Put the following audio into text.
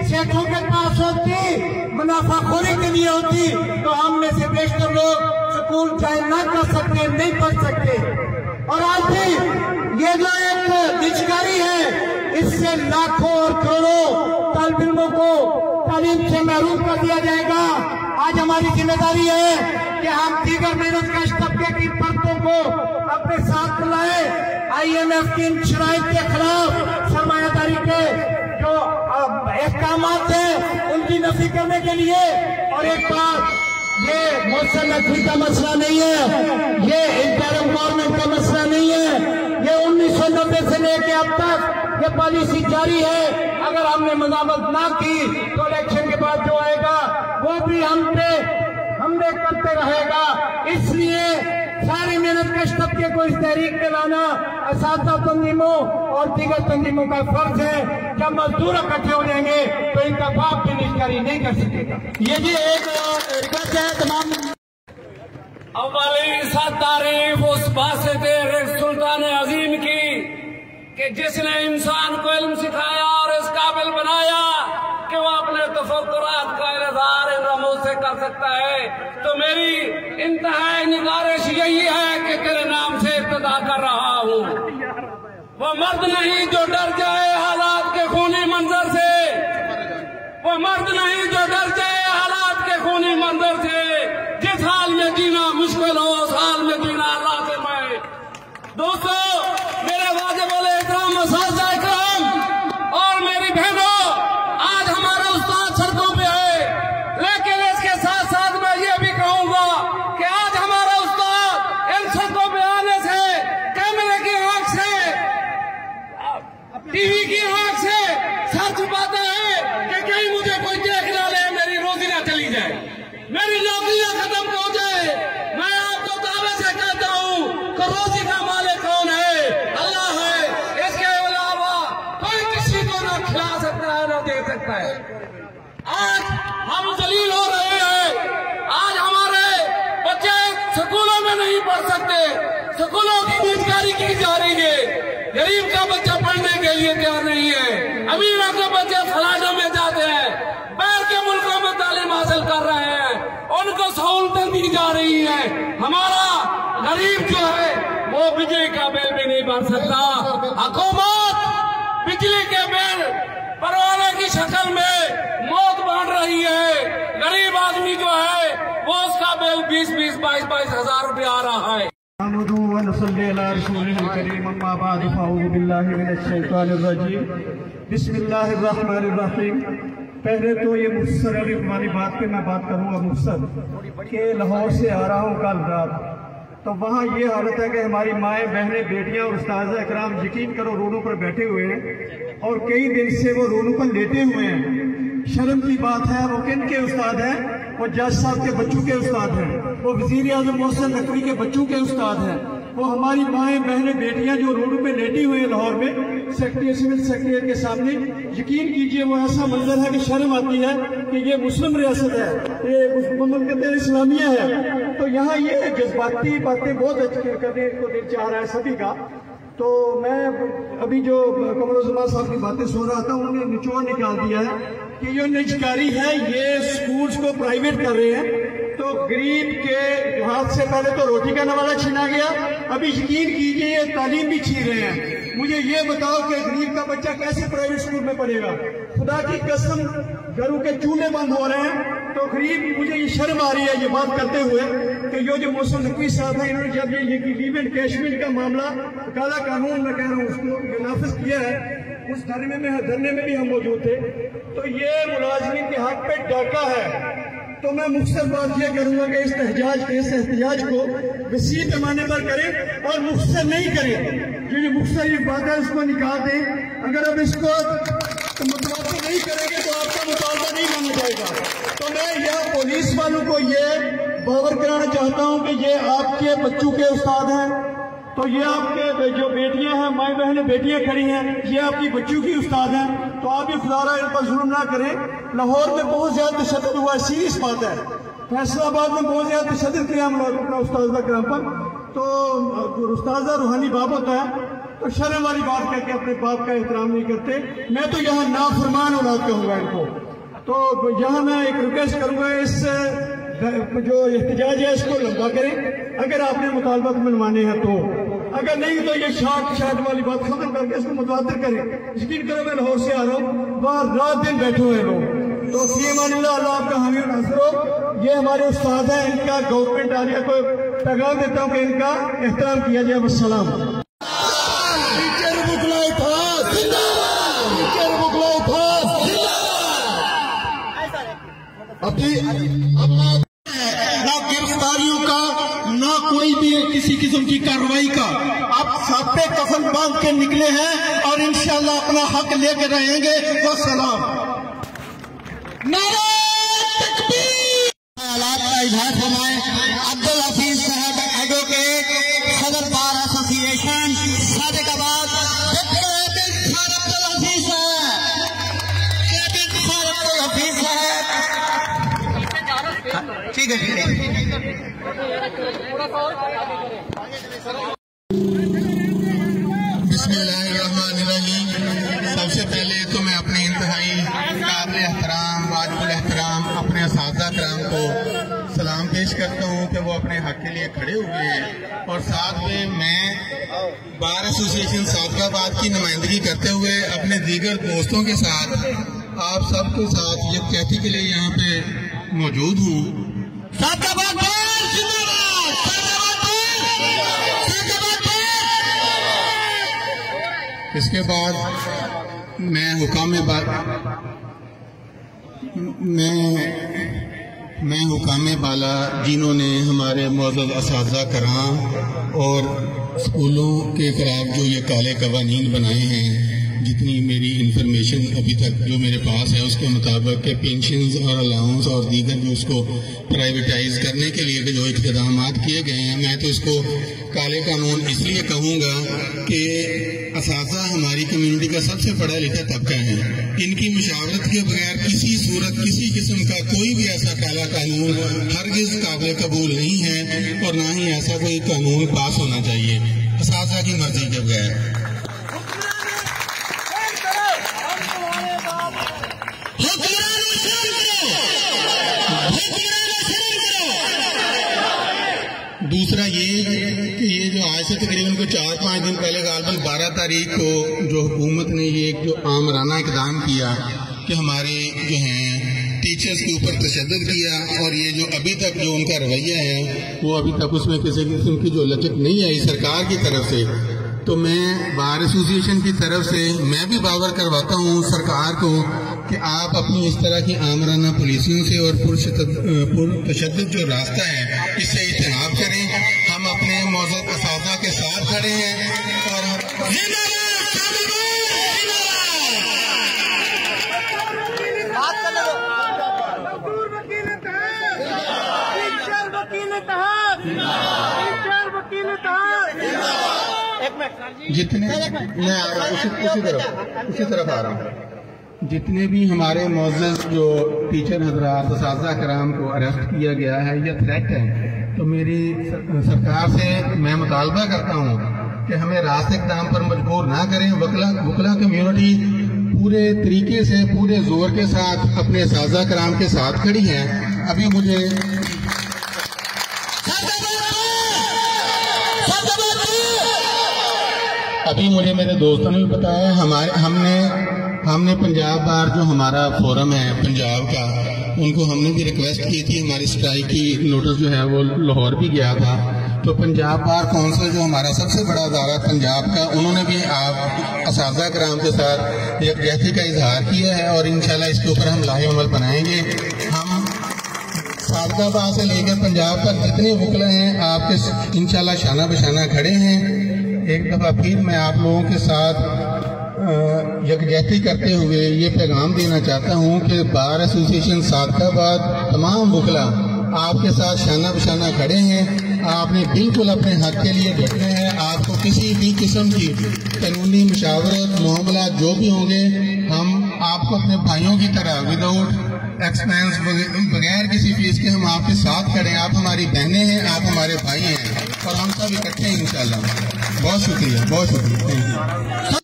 सेठों के पास होती, मुनाफाखोरी के लिए होती, तो हम में से बेशतर लोग स्कूल ज्वाइन ना कर सकते, नहीं पढ़ सकते। और आज भी ये जो एक निजकारी है, इससे लाखों और करोड़ों तालिब इल्मों को तालीम से महरूम कर दिया जाएगा। आज हमारी जिम्मेदारी है कि हम दीगर मेहनतकश तबके की परतों को अपने साथ लाए। IMF की इन शराइत के खिलाफ सरमायादारी के जो अहकामात हैं उनकी नफी करने के लिए। और एक बात, ये मौसम नकवी का मसला नहीं है, ये इंटरिम गवर्नमेंट का मसला नहीं है, ये 1990 से लेके अब तक ये पॉलिसी जारी है। अगर हमने मजामत ना की तो इलेक्शन के बाद जो आएगा वो भी हमने करते रहेगा। इसलिए सारी मेहनतकश तबके को इस तहरीक में लाना असातिज़ा तंजीमों और दीगर तंजीमों का फर्ज है। जब मजदूर इकट्ठे हो जाएंगे तो इनका बाप भी निष्कारी नहीं कर सकेगा। ये जी एक रिक्वेस्ट है तमाम अव्वली तारीफ उस बासित सुल्तान अजीम की कि जिसने इंसान को इल्म सिखाया और इस काबिल बनाया कि वो अपने तफक्कुरात का इज़हार इन रमूज से कर सकता है। तो मेरी इंतहाई निगारिश यही है कि तेरे नाम से इब्तिदा कर रहा हूँ। वो मर्द नहीं जो डर जाए हालात के खूनी मंजर से, वो मर्द नहीं जो डर जाए हालात के खूनी मंजर से। जिस हाल में जीना मुश्किल हो उस हाल में जीना लाज़िम है। दोस्तों, मेरे वाजिब एहतराम असातिज़ा इकराम और मेरी बहनों, आज हमारा उस्ताद सड़कों पे है, लेकिन इसके साथ साथ मैं ये भी कहूंगा कि आज हमारा उस्ताद इन सड़कों पे आने से, कैमरे की आंख से, टीवी की आंख से सर छुपाता है कि कहीं मुझे कोई देख ना ले, मेरी रोजी ना चली जाए, मेरी नौकरियां खत्म हो जाए। मैं आपको दावे से कहता हूँ कि रोजी का मालिक कौन है? अल्लाह है। इसके अलावा कोई किसी को ना खिला सकता है ना दे सकता है। आज हम जलील हो रहे हैं। आज हमारे बच्चे स्कूलों में नहीं पढ़ सकते, स्कूलों की निजकारी की जा रही है। गरीब का बच्चा पढ़ने के लिए तैयार नहीं है, अमीरों के बच्चे फलानों में जाते हैं, बाहर के मुल्कों में तालीम हासिल कर रहे हैं, उनको सहूलतें दी जा रही हैं। हमारा गरीब जो है वो बिजली का बिल भी नहीं भर सकता। हुकूमत बिजली के बिल परवाने की शक्ल में मौत बांट रही है। गरीब आदमी जो है वो उसका बिल 20-20, 22-22 हजार रुपया आ रहा है। बिस्मिल्लाहिर्रहमानिर्रहीम। पहले तो ये मुख्तसर वाली बात पे मैं बात करूंगा मुख्तसर के लाहौर से आ रहा हूँ कल रात, तो वहाँ ये हालत है कि हमारी माएँ, बहनें, बेटियाँ और उस्ताज़ इकराम यकीन करो रोडों पर बैठे हुए हैं और कई दिन से वो रोडों पर लेटे हुए हैं। शर्म की बात है, वो किन के उस्ताद हैं? वो जज साहब के बच्चों के उस्ताद हैं, वो वज़ीर आज़म मोहसिन नकवी के बच्चों के उस्ताद हैं। वो हमारी माएँ, बहनें, बेटियां जो रोडों पे लेटी हुई हैं लाहौर में सेक्रेटरी, सिविल सेक्रेटरी के सामने। यकीन कीजिए वो ऐसा मंजर है कि शर्म आती है कि ये मुस्लिम रियासत है, ये मुमलकत इस्लामिया है। तो यहाँ ये जज्बाती बातें बहुत अच्छी करने को दिल चाह रहा है सभी का। तो मैं अभी जो कमरुज़्ज़मान साहब की बातें सुन रहा था, उन्होंने निचोड़ निकाल दिया है कि जो निजकारी है ये स्कूल्स को प्राइवेट कर रहे हैं। तो गरीब के हाथ से पहले तो रोटी का नवाला छीना गया, अभी यकीन कीजिए ये तालीम भी छीन रहे हैं। मुझे ये बताओ कि गरीब का बच्चा कैसे प्राइवेट स्कूल में पढ़ेगा? खुदा की कसम घरों के चूल्हे बंद हो रहे हैं। तो गरीब, मुझे ये शर्म आ रही है ये बात करते हुए कि ये जो मोहसिन नकवी साहब है, इन्होंने जब ये लीव एंड कैशमेंट का मामला काला कानून मैं कह रहा हूँ उसको नाफिज किया है, उस धरने में भी हम मौजूद थे। तो ये मुलाजिमीन के हक पे डाका है। तो मैं मुख्तसर बात यह करूंगा कि इस एहतजाज को वसी पैमाने पर करें और मुख्तसर नहीं करें। जो मुख्तसर ये बात है उसको निकाल दें। अगर अब इसको मुतालबा नहीं करेंगे तो आपका मुतालबा नहीं माना जाएगा। तो मैं यह पुलिस वालों को ये बावर कराना चाहता हूँ कि ये आपके बच्चों के उस्ताद हैं, तो ये आपके जो बेटियां हैं, माई बहनें बेटियां खड़ी हैं, ये आपकी बच्चों की उस्ताद हैं। तो आप भी खुदारा इन पर जुल्म ना करें। लाहौर में बहुत ज्यादा तशद्दुद हुआ है, सीरियस बात है। फैसलाबाद में बहुत ज्यादा तशद्दुद किया हम लोग अपना उस्ताद कराम पर। तो उस्ताद रूहानी बाप होता है, तो शर्म वाली बात कह के अपने बाप का एहतराम नहीं करते। मैं तो यहाँ नाफरमान औलाद कहूँगा इनको। तो यहाँ मैं एक रिक्वेस्ट करूँगा, इस जो एहतजाज है इसको लंबा करें अगर आपने मुतालबा मनवाने हैं तो, अगर नहीं तो ये शार्ट वाली बात खत्म करके इसको मुताबिर करें। यकीन करो मैं लाहौर से आ रहा हूँ, वहाँ रात दिन बैठे हुए लोग। तो अल्लाह आपका हामी और नासिर हो। ये हमारे उस्ताद हैं, इनका गवर्नमेंट आलिया को पैगाम देता हूँ कि इनका एहतराम किया जाए। वस्सलाम। ना गिरफ्तारियों का, ना कोई भी किसी किस्म की कार्रवाई का, आप सब पे कफन बांध के निकले हैं और इंशाल्लाह अपना हक लेके रहेंगे। वस्सलाम। हालात का इजहार फरमाए अब्दुल हफीज साहब, एडवोकेट, सदर बार एसोसिएशन सादिकाबाद। ठीक है, ठीक है। बिस्मिल्लाहिर्रहमानिर्रहीम। सबसे पहले तो मैं अपने इंतहाई काबिल एहतराम, वाजिबुल एहतराम अपने असातिज़ा कराम को सलाम पेश करता हूँ कि वो अपने हक के लिए खड़े हुए हैं। और साथ में मैं बार एसोसिएशन सादिकाबाद की नुमाइंदगी करते हुए अपने दीगर दोस्तों के साथ आप सबके साथ यकजहती के लिए यहाँ पे मौजूद हूँ। इसके बाद मैं हुकामे बाला जिन्होंने हमारे मौजूद असातिज़ा कराम और स्कूलों के खिलाफ जो ये काले कवानीन बनाए हैं, जितनी मेरी इंफॉर्मेशन अभी तक जो मेरे पास है उसके मुताबिक के पेंशन्स और अलाउंस और दीगर जो उसको प्राइवेटाइज करने के लिए जो इक़दाम किए गए हैं, मैं तो इसको काले कानून इसलिए कहूँगा कि असातिज़ा हमारी कम्युनिटी का सबसे पढ़ा लिखा तबका है। इनकी मुशावरत के बगैर किसी सूरत किसी किस्म का कोई भी ऐसा काला कानून हरगिज़ काबिल कबूल नहीं है और ना ही ऐसा कोई कानून पास होना चाहिए असातिज़ा की मर्जी के बगैर। दूसरा ये कि ये जो आज से तकरीबन को 4-5 दिन पहले गालबन 12 तारीख को जो हुकूमत ने ये एक जो आमराना इक़दाम किया कि हमारे जो हैं टीचर्स के ऊपर तशद्दुद किया, और ये जो अभी तक जो उनका रवैया है वो अभी तक उसमें किसी किस्म की जो लचक नहीं आई सरकार की तरफ से। तो मैं बार एसोसिएशन की तरफ से मैं भी बावर करवाता हूँ सरकार को कि आप अपनी इस तरह की आमराना पुलिसियों से और पुरतशद्दुद जो रास्ता है इससे इज्तनाब करें। हम अपने मौजूद असातिज़ा के साथ खड़े हैं और जितने मैं आ रहा हूँ उसी तरफ आ रहा हूँ, जितने भी हमारे मौजूद जो टीचर हजरात असातिज़ा कराम को अरेस्ट किया गया है या थ्रेट है, तो मेरी सरकार से मैं मुतालबा करता हूँ कि हमें रास्ते इक़दाम पर मजबूर ना करें। वकला कम्युनिटी पूरे तरीके से पूरे जोर के साथ अपने असातिज़ा कराम के साथ खड़ी है। अभी मुझे मेरे दोस्तों ने भी बताया हमने पंजाब बार जो हमारा फोरम है पंजाब का, उनको हमने भी रिक्वेस्ट की थी। हमारी स्ट्राइक की नोटिस जो है वो लाहौर भी गया था। तो पंजाब बार काउंसिल जो हमारा सबसे बड़ा अदारा पंजाब का, उन्होंने भी आप असातिज़ा कराम के साथ यकजहती का इजहार किया है और इंशाल्लाह इसके ऊपर हम लाहे अमल बनाएंगे। हम सादिकाबाद से लेकर पंजाब तक जितने वकला हैं आपके इंशाल्लाह शाना बशाना खड़े हैं। एक दफ़ा फिर मैं आप लोगों के साथ यकजहती करते हुए ये पैगाम देना चाहता हूँ कि बार एसोसिएशन सादिकाबाद तमाम वकला आपके साथ शाना बशाना खड़े हैं। आपने बिल्कुल अपने हक के लिए डटना है। आपको किसी भी किस्म की कानूनी मुशावरत मामला जो भी होंगे, हम आपको अपने भाइयों की तरह विदाउट एक्सपेंस बगैर किसी फीस के हम आपके साथ खड़े हैं। आप हमारी बहनें हैं, आप हमारे भाई हैं और हम सब इकट्ठे हैं इंशाल्लाह। बहुत शुक्रिया, बहुत शुक्रिया, थैंक यू।